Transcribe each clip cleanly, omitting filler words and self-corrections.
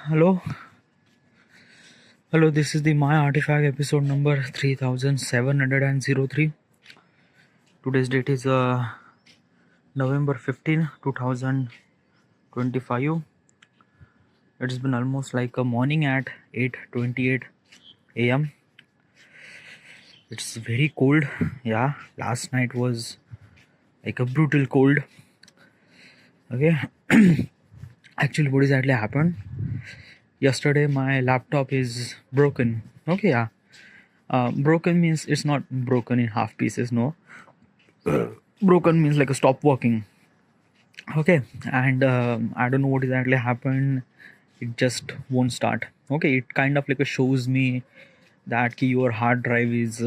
Hello, hello. This is the My Artifact episode number 3703. Today's date is November 15, 2025. It's been almost like a morning at 8:28 a.m. It's very cold. Yeah, last night was like a brutal cold. Okay, actually, what exactly happened? Yesterday, my laptop is broken. Okay, yeah. Broken means it's not broken in half pieces. No, broken means like a stop working. Okay, and I don't know what exactly happened. It just won't start. Okay, it kind of like shows me that your hard drive is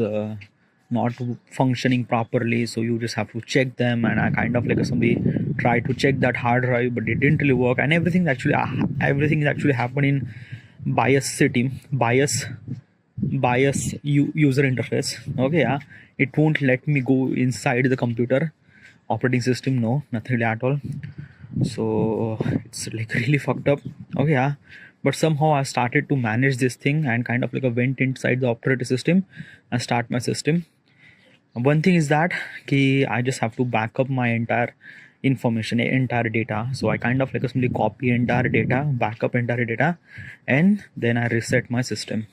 not functioning properly, so you just have to check them. And I kind of like somebody tried to check that hard drive, but it didn't really work. And everything is actually happening bias setting bias user interface. Okay, yeah, it won't let me go inside the computer operating system. No, nothing really at all. So it's like really fucked up. Okay, yeah, but somehow I started to manage this thing and kind of like I went inside the operating system and start my system. One thing is that I just have to back up my entire information, entire data. So I kind of like simply copy entire data, backup entire data, and then I reset my system.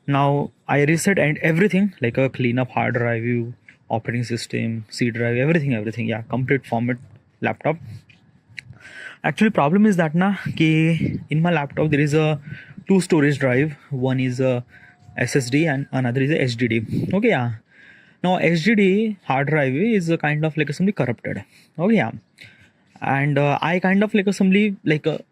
Now I reset and everything, like a cleanup hard drive, operating system, C drive, everything. Yeah, complete format laptop. Actually, problem is that in my laptop there is a two storage drive. One is a SSD and another is a HDD. Okay, yeah. Now HDD hard drive is a kind of like somebody corrupted. Okay, yeah. And I kind of like assembly like a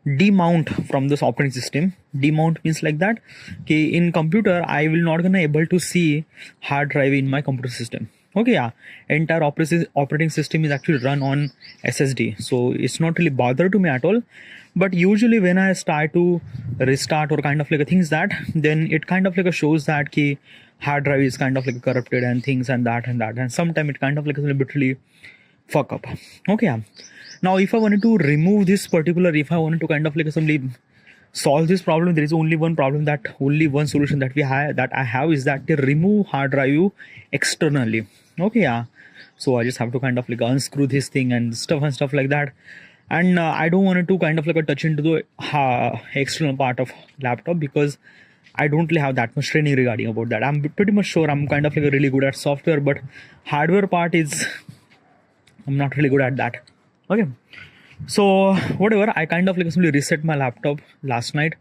demount from this operating system. Demount means like that in computer I will not gonna able to see hard drive in my computer system. Okay, yeah, entire operating system is actually run on SSD, so it's not really bother to me at all. But usually when I start to restart or kind of like things that, then it kind of like shows that hard drive is kind of like corrupted and things and that, and sometimes it kind of like a little bit really fuck up. Okay, yeah. Now if I wanted to remove this particular, if I wanted to kind of like simply solve this problem, there is only one problem, that only one solution that I have is that they remove hard drive externally. Okay, yeah. So I just have to kind of like unscrew this thing and stuff like that. And I don't want to kind of like touch into the external part of laptop because I don't really have that much training regarding about that. I'm pretty much sure I'm kind of like really good at software, but hardware part is I'm not really good at that. Okay, so whatever, I kind of like simply reset my laptop last night,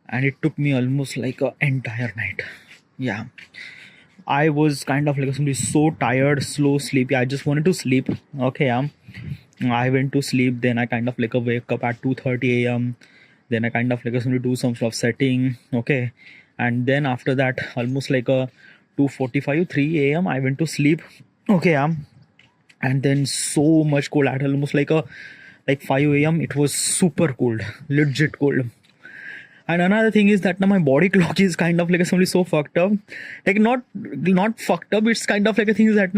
and it took me almost like an entire night. Yeah, I was kind of like simply so tired, slow, sleepy. I just wanted to sleep. Okay, yeah. I went to sleep. Then I kind of like wake up at 2:30 a.m. Then I kind of like simply do some sort of setting. Okay, and then after that, almost like a 2:45, 3 a.m. I went to sleep. Okay, yeah. And then so much cold at almost like 5 a.m. It was super cold, legit cold. And another thing is that now my body clock is kind of like something so fucked up, like not fucked up, it's kind of like a thing is that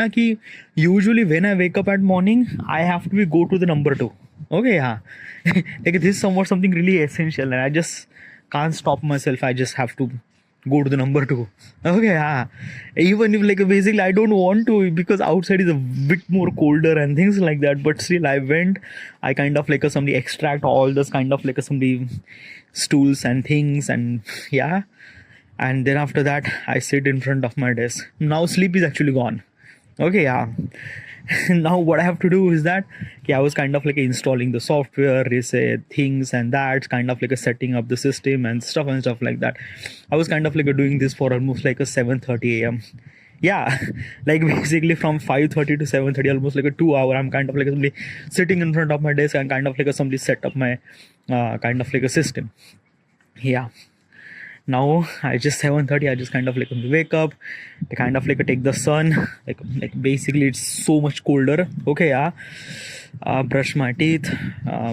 usually when I wake up at morning I have to go to the number 2. Okay, yeah. Like this is something really essential and I just can't stop myself. I just have to go to the number 2. Okay, yeah. Even if like basically I don't want to because outside is a bit more colder and things like that, but still I went. I kind of like somebody extract all this kind of like somebody stools and things, and yeah. And then after that I sit in front of my desk. Now sleep is actually gone. Okay, yeah. Now what I have to do is that I was kind of like installing the software, reset things and that, kind of like setting up the system and stuff like that. I was kind of like doing this for almost like a 7:30 a.m. Yeah, like basically from 5:30 to 7:30, almost like a 2 hour. I'm kind of like somebody sitting in front of my desk and kind of like somebody set up my kind of like a system. Yeah. Now I just 7:30, I just kind of like wake up, I kind of like take the sun, like basically it's so much colder. Okay, yeah. Brush my teeth,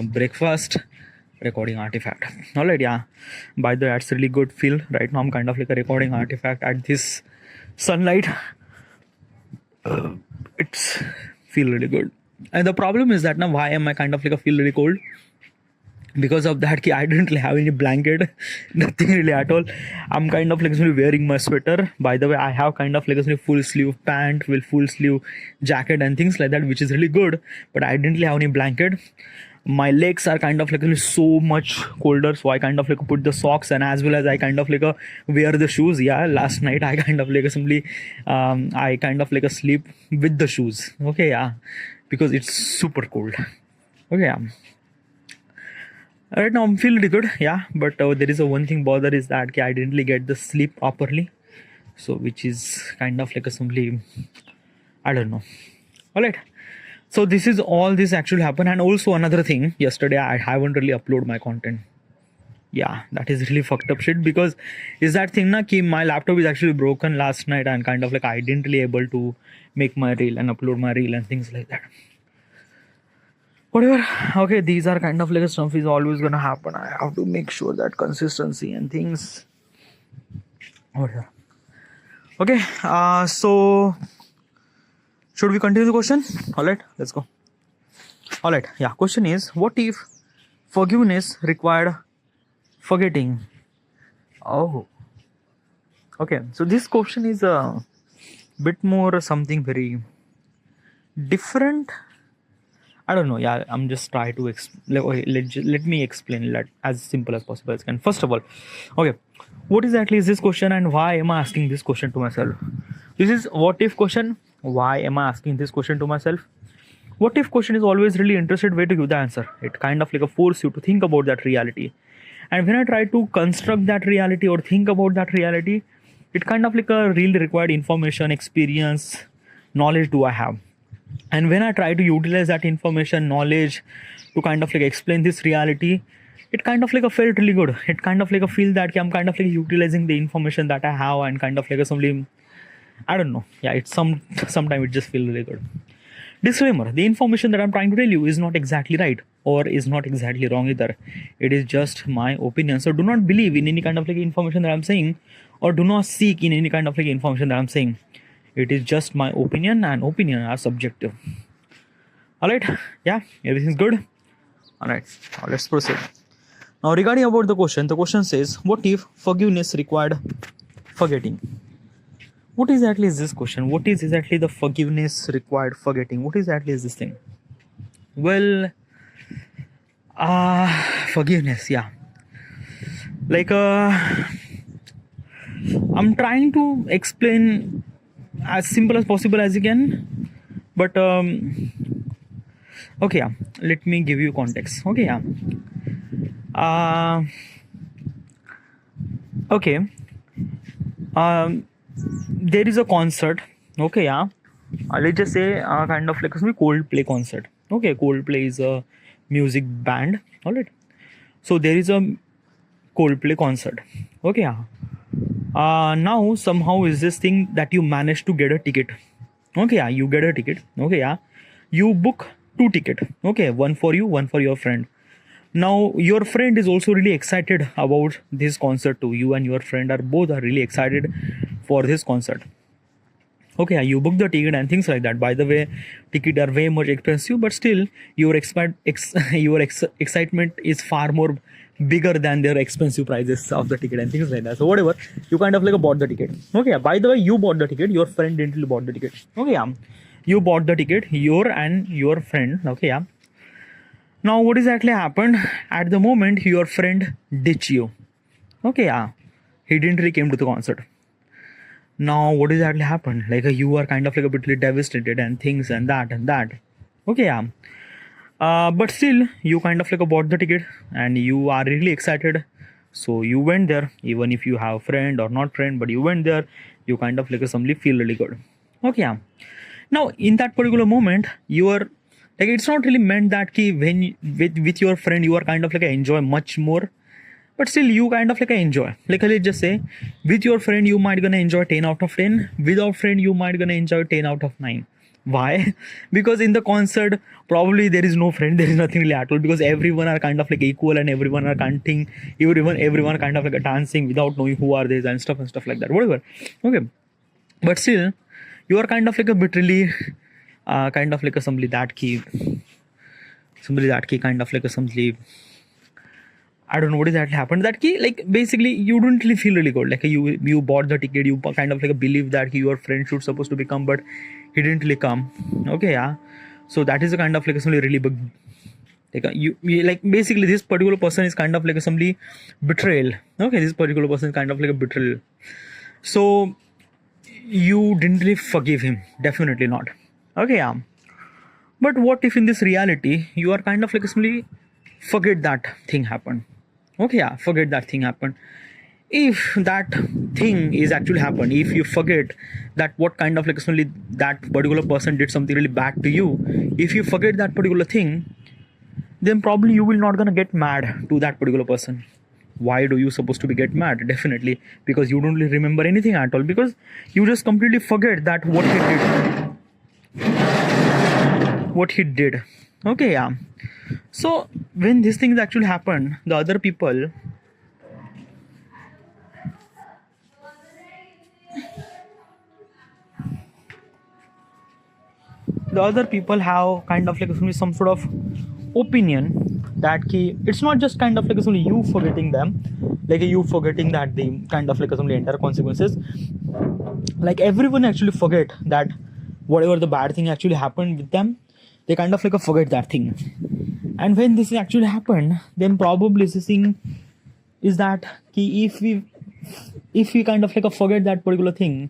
breakfast, recording artifact. All right, yeah. By the way, that's really good feel right now. I'm kind of like a recording artifact at this sunlight. It's feel really good. And the problem is that now why am I kind of like a feel really cold? because of that I didn't have any blanket, nothing really at all. I'm kind of like wearing my sweater. By the way, I have kind of like a full sleeve pant with full sleeve jacket and things like that, which is really good, but I didn't have any blanket. My legs are kind of like so much colder, so I kind of like put the socks, and as well as I kind of like wear the shoes. Yeah, last night I kind of like simply I kind of like sleep with the shoes. Okay, yeah, because it's super cold. Okay, yeah. Right now I'm feeling really good, yeah, but there is a one thing bother is that I didn't really get the sleep properly, so which is kind of like a simply, I don't know. All right, so this is all this actually happened. And also another thing, yesterday I haven't really uploaded my content. Yeah, that is really fucked up shit, because is that thing na ki my laptop is actually broken last night, and kind of like I didn't really able to make my reel and upload my reel and things like that. Whatever. Okay, these are kind of like stuff is always gonna happen. I have to make sure that consistency and things. Whatever. Okay, so should we continue the question? All right, let's go. All right, yeah, question is, what if forgiveness required forgetting? Oh, okay, so this question is a bit more something very different. I don't know. Yeah, I'm just trying to let me explain that as simple as possible as can. First of all, okay, what exactly is this question, and why am I asking this question to myself? This is what if question. Why am I asking this question to myself? What if question is always really interested way to give the answer. It kind of like a force you to think about that reality, and when I try to construct that reality or think about that reality, it kind of like a really required information, experience, knowledge do I have. And when I try to utilize that information, knowledge to kind of like explain this reality, it kind of like a felt really good. It kind of like a feel that I'm kind of like utilizing the information that I have, and kind of like a something, I don't know. Yeah, it's sometimes it just feels really good. Disclaimer: the information that I'm trying to tell you is not exactly right or is not exactly wrong either. It is just my opinion. So do not believe in any kind of like information that I'm saying, or do not seek in any kind of like information that I'm saying. It is just my opinion, and opinion are subjective. All right, yeah, everything's good. All right, now let's proceed. Now regarding about the question says, what if forgiveness required forgetting? What exactly is this question? What is exactly the forgiveness required forgetting? What exactly is this thing? Well, forgiveness, yeah. Like I'm trying to explain as simple as possible as you can, but okay, yeah, let me give you context. Okay, yeah, okay, there is a concert. Okay, yeah, let's just say kind of like a Coldplay concert. Okay, Coldplay is a music band. All right, so there is a Coldplay concert. Okay, yeah. Now somehow is this thing that you manage to get a ticket. Okay, yeah, you get a ticket. Okay, yeah, you book 2 tickets. Okay, one for you, one for your friend. Now your friend is also really excited about this concert too. You and your friend are both are really excited for this concert. Okay, yeah, you book the ticket and things like that. By the way, tickets are way much expensive, but still your excitement is far more bigger than their expensive prices of the ticket and things like that. So whatever, you kind of like bought the ticket. Okay, yeah, by the way, you bought the ticket. Your friend didn't really bought the ticket. Okay, yeah, you bought the ticket. Your friend. Okay, yeah. Now what exactly happened? At the moment, your friend ditched you. Okay, yeah, he didn't really came to the concert. Now what exactly happened? Like you are kind of like a bit devastated and things and that and that. Okay, yeah. But still you kind of like bought the ticket and you are really excited, so you went there. Even if you have friend or not friend, but you went there, you kind of like suddenly feel really good. Okay, yeah. Now in that particular moment, you are like, it's not really meant that ki when with your friend you are kind of like enjoy much more, but still you kind of like enjoy. Like let's just say with your friend you might gonna enjoy 10 out of 10, without friend you might gonna enjoy 10 out of 9. Why? Because in the concert probably there is no friend, there is nothing really at all, because everyone are kind of like equal and everyone are canting, everyone kind of like dancing without knowing who are they and stuff like that, whatever. Okay, but still you are kind of like a bit really kind of like a somebody that key kind of like a somebody I don't know what exactly happened. That key, like basically, you didn't really feel really good. Like you bought the ticket, you kind of like believe that your friend should supposed to become, but he didn't really come. Okay, yeah. So that is a kind of like a really big. Like you like basically this particular person is kind of like a somebody betrayal. Okay, this particular person is kind of like a betrayal. So you didn't really forgive him. Definitely not. Okay, yeah. But what if in this reality you are kind of like simply forget that thing happened? Okay, yeah, forget that thing happened. If that thing is actually happened, if you forget that what kind of like simply that particular person did something really bad to you, if you forget that particular thing, then probably you will not gonna get mad to that particular person. Why do you supposed to be get mad? Definitely because you don't really remember anything at all, because you just completely forget that what he did. Okay, yeah. So when these things actually happen, the other people have kind of like some sort of opinion that it's not just kind of like only you forgetting them, like you forgetting that the kind of like only entire consequences, like everyone actually forget that whatever the bad thing actually happened with them, they kind of like forget that thing. And when this actually happened, then probably this thing is that if we kind of like forget that particular thing,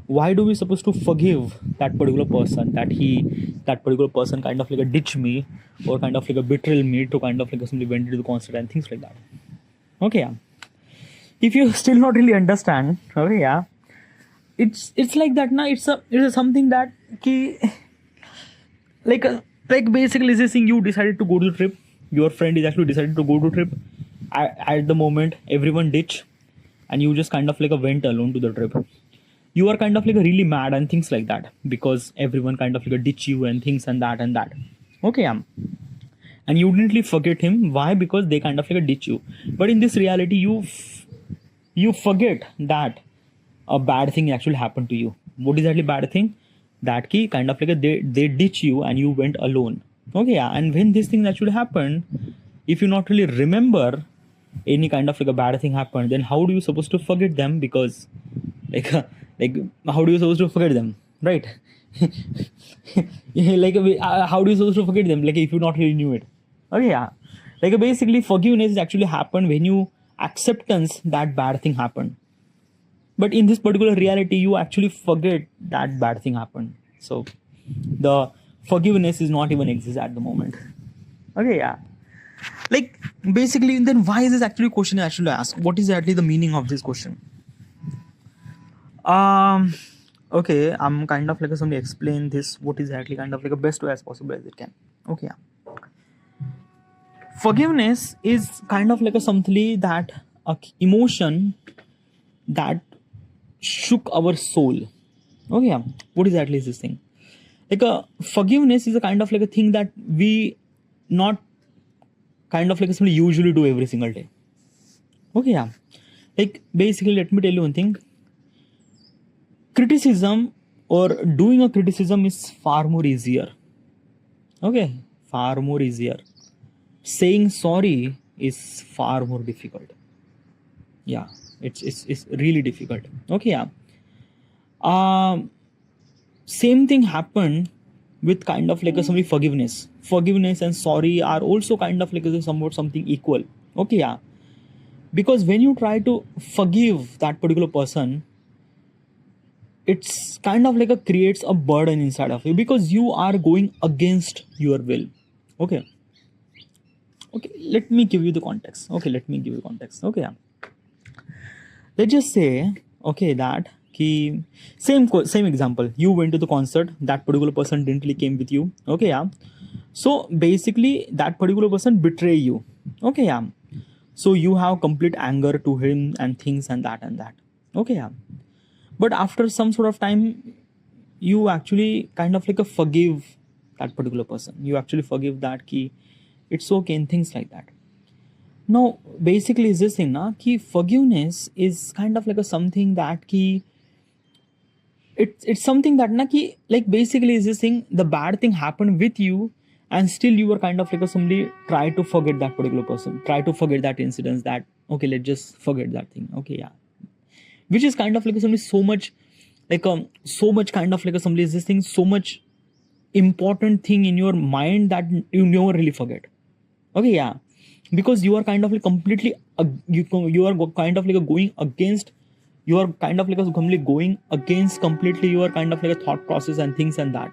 why do we supposed to forgive that particular person, that particular person kind of like a ditch me or kind of like a betrayal me to kind of like simply went into the concert and things like that. Okay, yeah. If you still not really understand, okay, yeah, it's like that now. It's something that like basically this thing, you decided to go to the trip, your friend is actually decided to go to trip. At the moment everyone ditch, and you just kind of like went alone to the trip. You are kind of like really mad and things like that because everyone kind of like ditch you and things and that and that. Okay, and you didn't really forget him. Why? Because they kind of like ditch you. But in this reality, you forget that a bad thing actually happened to you. What is actually bad thing? That key kind of like they ditch you and you went alone. Okay, yeah. And when this thing actually happened, if you not really remember any kind of like a bad thing happened, then how do you supposed to forget them? Because like how do you supposed to forget them, right? Like how do you supposed to forget them, like if you not really knew it? Okay, yeah. Like basically forgiveness actually happened when you acceptance that bad thing happened. But in this particular reality, you actually forget that bad thing happened. So the forgiveness is not even exist at the moment. Okay, yeah. Like basically, then why is this actually question actually asked? What is actually the meaning of this question? Okay, I'm kind of like somebody explain this. What is actually kind of like a best way as possible as it can. Okay, yeah. Forgiveness is kind of like a something that a emotion that shook our soul. Okay, yeah. What exactly is this thing? Like a forgiveness is a kind of like a thing that we not kind of like something usually do every single day. Okay, yeah. Like basically, let me tell you one thing. Criticism or doing a criticism is far more easier. Okay, far more easier. Saying sorry is far more difficult. Yeah, it's really difficult. Okay, yeah. Same thing happened with kind of like a somebody forgiveness. Forgiveness and sorry are also kind of like somewhat something equal. Okay, yeah. Because when you try to forgive that particular person, it's kind of like a creates a burden inside of you because you are going against your will. Okay, let me give you the context. Okay, yeah. Let's just say, okay, that same example. You went to the concert, that particular person didn't really came with you. Okay, yeah. So basically that particular person betray you. Okay, yeah. So you have complete anger to him and things and that and that. Okay, yeah. But after some sort of time, you actually kind of like a forgive that particular person. You actually forgive that it's okay and things like that. Now, basically is this thing na forgiveness is kind of like a something that it's something that na like basically is this thing, the bad thing happened with you and still you are kind of like a somebody try to forget that particular person, try to forget that incident, that okay, let's just forget that thing. Okay, yeah, which is kind of like somebody so much like so much kind of like somebody is this thing so much important thing in your mind that you never really forget. Okay, yeah, because you are kind of like completely you are kind of like going against, you are kind of like completely going against completely your kind of like a thought process and things and that.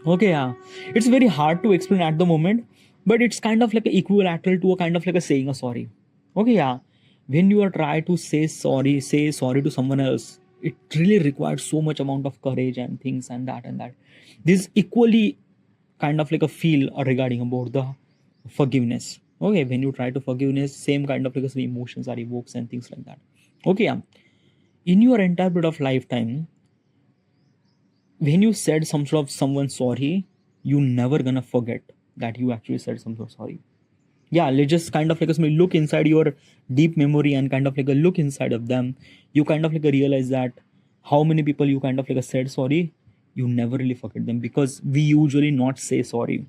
Okay, yeah, it's very hard to explain at the moment, but it's kind of like equilateral to a kind of like a saying a sorry. Okay, yeah, when you are try to say sorry to someone else, it really requires so much amount of courage and things and that and that. This equally kind of like a feel regarding about the forgiveness. Okay, when you try to forgiveness, same kind of like some emotions are evoked and things like that. Okay, yeah, in your entire bit of lifetime, when you said some sort of someone sorry, you never gonna forget that you actually said some sort of sorry. Yeah, let's just kind of like look inside your deep memory and kind of like a look inside of them. You kind of like realize that how many people you kind of like said sorry, you never really forget them, because we usually not say sorry.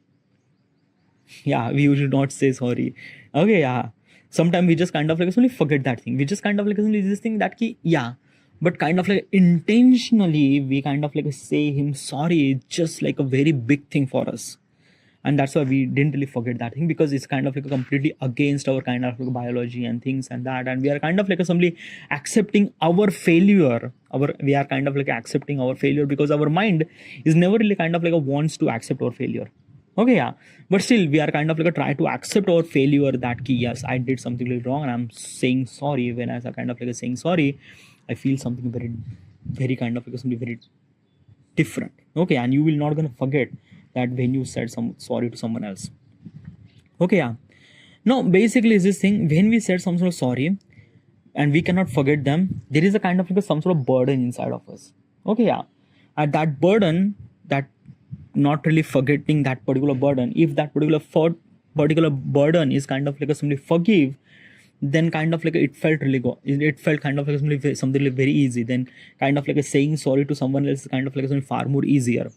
Yeah, we usually not say sorry. Okay, yeah, sometimes we just kind of like only forget that thing, we just kind of like only this thing that ki, yeah, but kind of like intentionally we kind of like say him sorry, it's just like a very big thing for us. And that's why we didn't really forget that thing, because it's kind of like completely against our kind of like biology and things and that, and we are kind of like simply accepting our failure, our we are kind of like accepting our failure, because our mind is never really kind of like wants to accept our failure. Okay, yeah, but still we are kind of like try to accept our failure, that ki, yes, I did something really wrong and I'm saying sorry. When as I kind of like saying sorry, I feel something very very kind of like something very different. Okay, and you will not gonna forget that when you said some sorry to someone else. Okay, yeah, no, basically is this thing, when we said some sort of sorry and we cannot forget them, there is a kind of like some sort of burden inside of us. Okay, yeah, and that burden, that not really forgetting that particular burden, if that particular burden is kind of like a somebody forgive, then kind of like it felt really it felt kind of like something like very easy, then kind of like a saying sorry to someone else is kind of like something far more easier.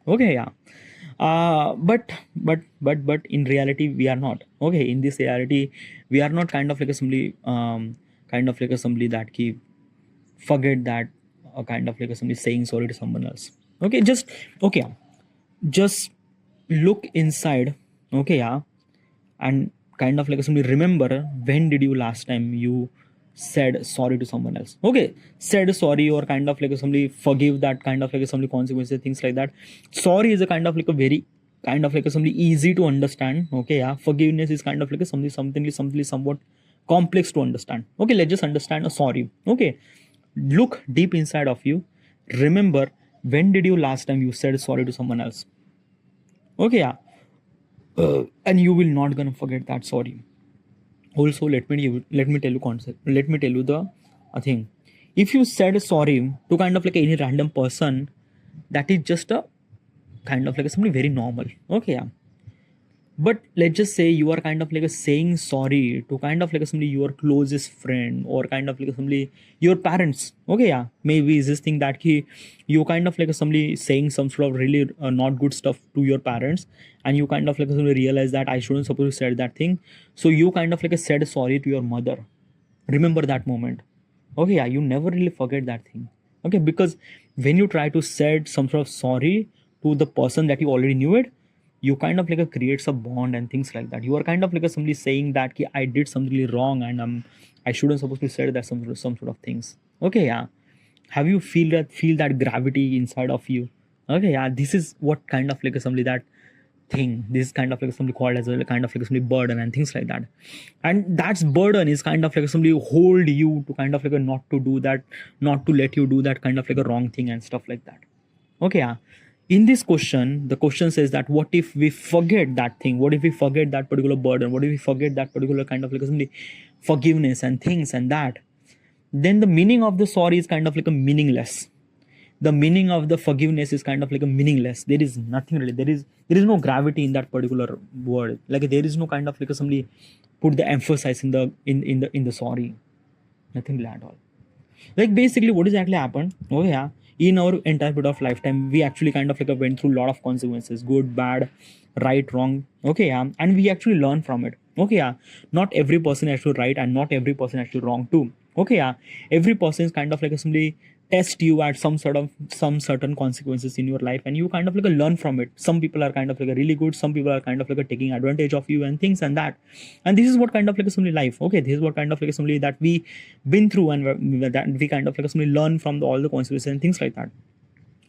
Okay, yeah, but in reality we are not. Okay, in this reality we are not kind of like a somebody kind of like a somebody that keep forget that kind of like a somebody saying sorry to someone else. Okay, just okay, yeah, just look inside. Okay, yeah, and kind of like somebody remember, when did you last time you said sorry to someone else? Okay, said sorry or kind of like somebody forgive that kind of like somebody consequences, things like that. Sorry is a kind of like a very kind of like somebody easy to understand. Okay, yeah, forgiveness is kind of like a something somewhat complex to understand. Okay, let's just understand a sorry. Okay, look deep inside of you, remember, when did you last time you said sorry to someone else? Okay, yeah, and you will not gonna forget that sorry. Also, let me tell you concept, let me tell you the thing. If you said sorry to kind of like any random person, that is just a kind of like something very normal. Okay, yeah, but let's just say you are kind of like a saying sorry to kind of like somebody your closest friend, or kind of like somebody your parents. Okay, yeah, maybe is this thing that you kind of like somebody saying some sort of really not good stuff to your parents, and you kind of like suddenly realize that I shouldn't supposed to said that thing, so you kind of like said sorry to your mother. Remember that moment. Okay, yeah, you never really forget that thing. Okay, because when you try to said some sort of sorry to the person that you already knew it, you kind of like a creates a bond and things like that. You are kind of like a somebody saying that ki, I did something really wrong and I shouldn't supposed to say that some sort of things. Okay, yeah, have you feel that gravity inside of you? Okay, yeah, this is what kind of like a somebody that thing, this kind of like somebody called as a kind of like somebody burden and things like that. And that's burden is kind of like somebody hold you to kind of like a not to do that, not to let you do that kind of like a wrong thing and stuff like that. Okay, yeah, in this question, the question says that what if we forget that thing, what if we forget that particular burden, what if we forget that particular kind of like somebody forgiveness and things and that, then the meaning of the sorry is kind of like a meaningless, the meaning of the forgiveness is kind of like a meaningless. There is nothing really, there is no gravity in that particular word, like there is no kind of like somebody put the emphasis in the in the sorry, nothing really at all. Like basically what exactly happened. Oh yeah, in our entire bit of lifetime we actually kind of like went through a lot of consequences, good, bad, right, wrong. Okay, yeah, and we actually learn from it. Okay, yeah, not every person is actually right and not every person is actually wrong too. Okay, yeah, every person is kind of like somebody test you at some certain consequences in your life, and you kind of like learn from it. Some people are kind of like really good, some people are kind of like taking advantage of you and things and that. And this is what kind of like somebody life. Okay, this is what kind of like somebody that we been through, and that we kind of like somebody learn from all the consequences and things like that.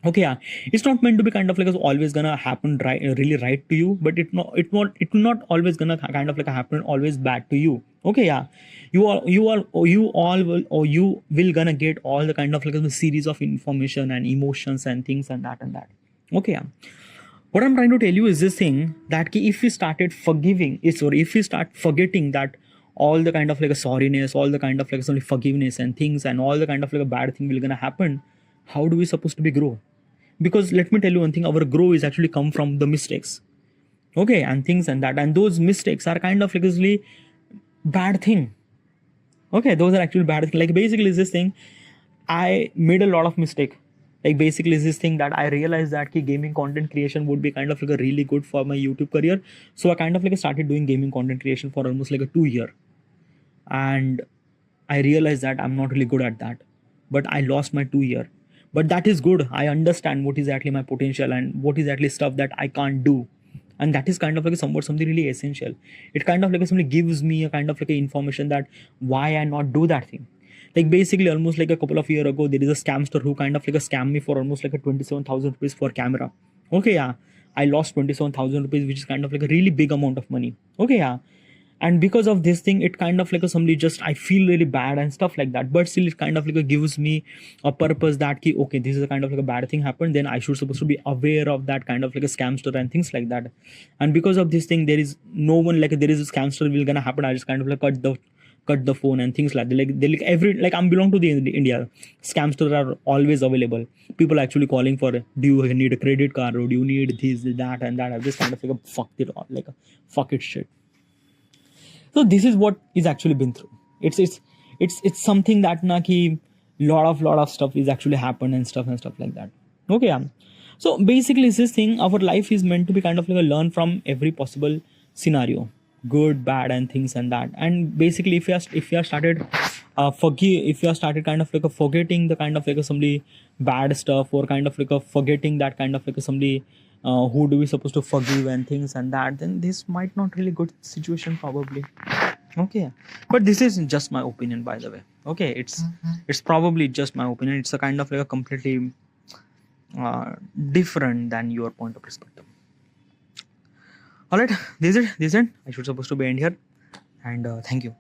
Okay, yeah, it's not meant to be kind of like always gonna happen right, really right to you, but it will not always gonna kind of like happen always bad to you. Okay, yeah, you all will, or you will gonna get all the kind of like a series of information and emotions and things and that and that. Okay, yeah, what I'm trying to tell you is this thing that if we started forgiving is, or if we start forgetting that all the kind of like a sorriness, all the kind of like only forgiveness and things, and all the kind of like a bad thing will gonna happen, how do we supposed to be grow? Because let me tell you one thing, our grow is actually come from the mistakes. Okay, and things and that, and those mistakes are kind of like actually bad thing. Okay, those are actually bad thing. Like basically is this thing, I made a lot of mistake. Like basically is this thing that I realized that gaming content creation would be kind of like a really good for my YouTube career. So I kind of like started doing gaming content creation for almost like a 2 year, and I realized that I'm not really good at that. But I lost my 2 year. But that is good. I understand what is actually my potential and what is actually stuff that I can't do. And that is kind of like something really essential. It kind of like something gives me a kind of like a information that why I not do that thing. Like basically almost like a couple of years ago, there is a scamster who kind of like a scam me for almost like a 27,000 rupees for camera. Okay, yeah. I lost 27,000 rupees, which is kind of like a really big amount of money. Okay, yeah, and because of this thing it kind of like a somebody just I feel really bad and stuff like that, but still it kind of like a gives me a purpose that okay, this is a kind of like a bad thing happened, then I should supposed to be aware of that kind of like a scamster and things like that. And because of this thing there is no one like there is a scamster will gonna happen, I just kind of like cut the phone and things like that. Like they like every like I'm belong to the India, scamsters are always available. People are actually calling for, do you need a credit card, or do you need this, that and that. I just kind of like a fuck it all, like a fuck it shit. So this is what is actually been through. It's something that na ki lot of stuff is actually happened and stuff like that. Okay, yeah. So basically this thing, our life is meant to be kind of like a learn from every possible scenario, good, bad and things and that. And basically if you are started if you are started kind of like a forgetting the kind of like a somebody bad stuff, or kind of like a forgetting that kind of like a somebody who do we supposed to forgive and things and that, then this might not really good situation probably. Okay, but this is just my opinion, by the way. Okay, it's probably just my opinion. It's a kind of like a completely different than your point of perspective. All right, this is it. I should supposed to be end here, and thank you.